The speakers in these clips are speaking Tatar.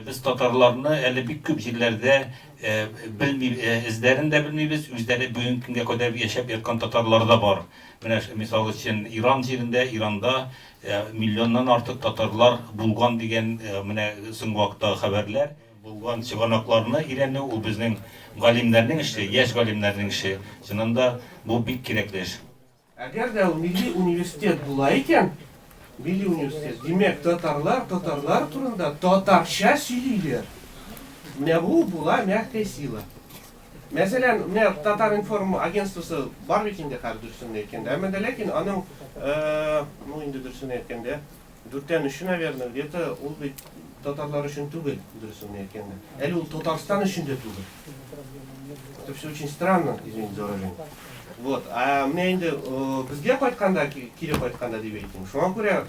Biz Tatarlarını әле бик күп җирләрдә эзләрен дә белмибез, үзләре бүгенге көнгә кадәр яшәп яткан татарлар да бар. Менә мисал өчен Иран җирендә, Иранда миллионнан артык татарлар булган дигән менә соңгы вакытта хәбәрләр. Булган чыганакларны өйрәнү ул безнең галимнәрнең эше, яшь галимнәрнең эше. Чынында бу бик кирәкле эш. Әгәр дә милли университет була икән, милли университет, димәк татарлар турында татарча сөйлиләр. Менә бу була мягкая сила. Мәсәлән, менә Татар информ агентствосы бар бит инде хәзер дөресен әйткәндә. Әмма ләкин аның инде дөресен әйткәндә 4-тән 3, наверное, где-то ул бит татарлар өчен түгел, дөресен әйткәндә. Әле ул Татарстан өчен дә түгел. Это все очень странно, извините за выражение. Вот, менә инде безгә кайтканда, кире кайтканда дип әйтим. Шуңа күрә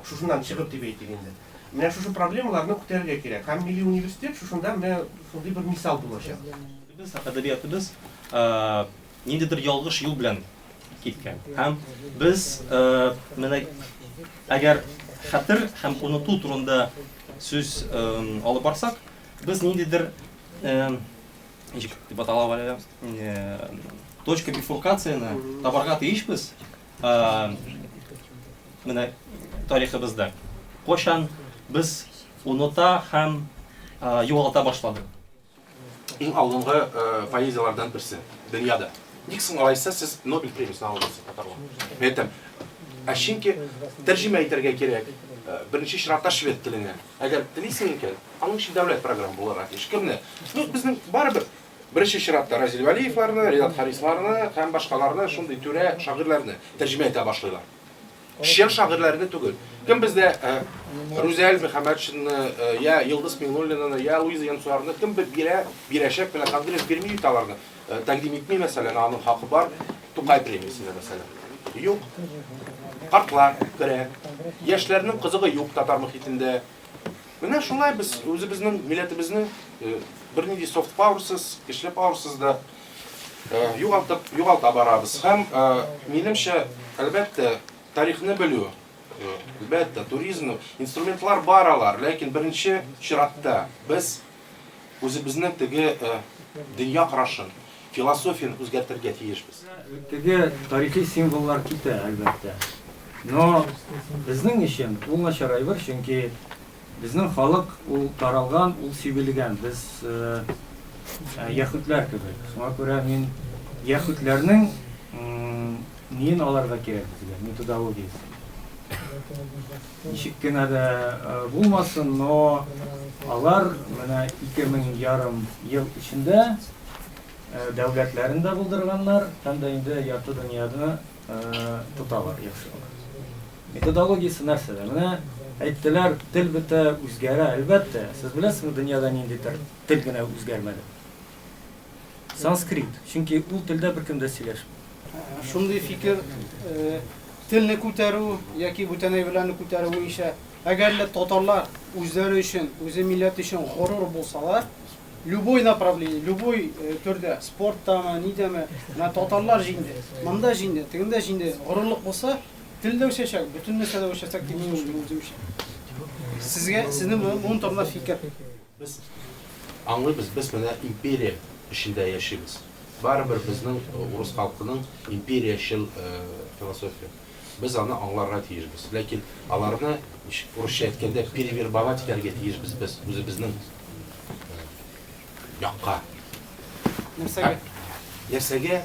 шушыннан чыгып дип әйтик инде. Менә шушы проблемаларны күтәрергә кирәк. Һәм милли университет шушында менә шундый бер мисал булачак. Biz әдәбиятыбыз ниндидер ялгыш юл белән киткән. Һәм без менә әгәр хәтер һәм унуту турында сүз алып барсак, без ниндидер дип аталган точка бифуркацияны табарга тиешбез. Менә тарихыбызда. Кошан biz unuta һәм югалта башладык. Иң алдынгы поэзиялардан берсе дөньяда. Ник соң алайса сез Нобель премиясын алдыгыз татарлар. Мен әйтәм, чөнки тәрҗемә итәргә кирәк. Беренче чиратта швед теленә. Әгәр телисең икән, аның өчен дәүләт программа булырга тиеш. Кемне? Безнең барыбер беренче чиратта Разил Валиевларны, Ринат Харисларны һәм башкаларны, шундый түрә шагыйрьләрне тәрҗемә итә башлыйлар. Шәр шагыйрьләрне түгел. Кем бездә Рузель Мөхәммәтшинны, я Йылдыз Миңнуллинаны, я Луиза Янсуарны кем бирәчәк белән конгресс бирми ит аларны. Тәкъдим итми, мәсәлән, аның хакы бар, Тукай премиясенә мәсәлән. Юк. Картлар керә. Яшьләрнең кызыгы юк татар мөхитендә. Менә шулай без үзебезнең милләтебезне бернинди soft powerсыз, көчле powerсыз да югалта барабыз. Һәм минемчә, әлбәттә, тарихны белү, әлбәттә, туризм, инструментлар баралар, ләкин беренче чиратта без үзебезнең теге дөнья карашын, философияны үзгәртергә тиешбез. Теге тарихи символлар китә, әлбәттә. Но безнең өчен ул начар әйбер, чөнки безнең халык ул таралган, ул сибелгән. Без яһүдләр кебек. Шуңа күрә мин яһүдләрнең неен аларга кирәк безгә, методологиясы. Ничек кенә дә булмасын, но алар менә 2,5 ел ичендә дәүләтләрен дә булдырганнар, һәм дә инде ярты дөньяны тоталар яхшылап. Методологиясы нәрсәдә? Менә әйттеләр, тел бетә, үзгәрә, әлбәттә. Сез беләсезме, дөньяда нинди тел генә үзгәрмәде? Санскрит, чөнки ул телдә беркем дә сөйләшмәй. Шундый фикер телне күтәрү яки бүтәнәйләрне күтәрү буенча әгәр татарлар үзләре өчен, үзе милләт өчен горур булсалар, любой направление, любой төрдә, спорттамы, нидәме, татарлар җиңде, монда җиңде, тегендә җиңде, горурлык булса, телдә үсәчәк, бүтән нәрсәдә үсәчәк дип мин үземчә. Сезнең моның турында фикер. Без аңлыйбыз, без менә империя эчендә яшибез. Барыбер безнең урыс халкының империяшыл философия. Без аны аңларга тиешбез. Ләкин аларны урысча әйткәндә перевербовать итәргә тиешбез без үзебезнең якка. Нәрсәгә?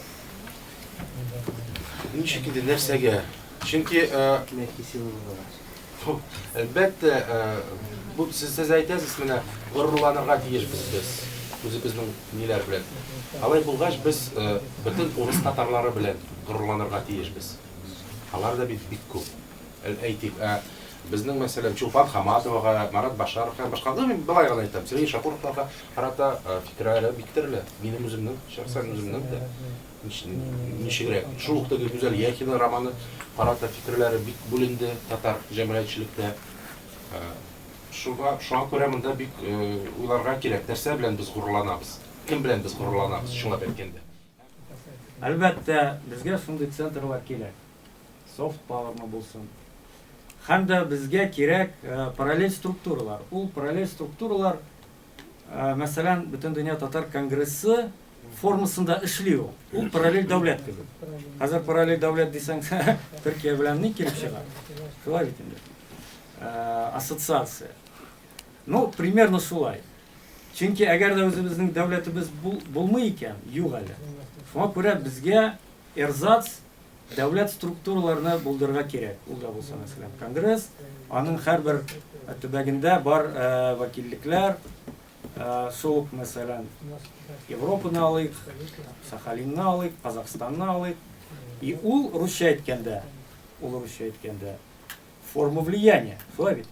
Ничек инде нәрсәгә? Чөнки әлбәттә бу сез әйтәсез, менә горурланырга тиешбез без үзебезнең ниләр белән. Алай булгач без бөтен урыс татарлары белән горурланырга тиешбез. Алар да бик күп. Әйтик, безнең мәсәлән Чулпан Хаматовага, Марат Башаровка, башкалар мин былай гына әйтәм. Сергей Шакуровка карата фикерләре бик төрле. Минем үземнең, шәхсән үземнең дә ничегрәк. Шул ук теге Гүзәл Яхина романы карата фикерләре бик бүленде татар җәмәгатьчелектә. Шуңа күрә монда бик уйларга кирәк. Нәрсә белән без горурланабыз? Кем белән без горурланабыз? Шуңа әйткәндә. Әлбәттә, безгә шундый центрлар кирәк. Soft power булсын. һәм дә безгә кирәк параллель структуралар. Ул параллель структуралар, мәсәлән, бөтен дөнья татар конгрессы формасында эшли ул. Ул параллель дәүләт кебек. Хәзер параллель дәүләт дисәң, Төркия белән ни килеп чыга? Шулай бит инде. Ассоциация. Ну, примерно шулай. Чөнки әгәр дә үзебезнең дәүләтебез булмый икән, юк әле. Шуңа күрә безгә эрзац дәүләт структураларына булдырырга кирәк. Ул да булса, мәсәлән, конгресс, аның һәрбер төбәгендә бар вәкиллекләр, шул ук, мәсәлән, Европаны алыйк, Сахалинны алыйк, Казахстанны алыйк. И ул русча әйткәндә, форма влияния. Шулай бит.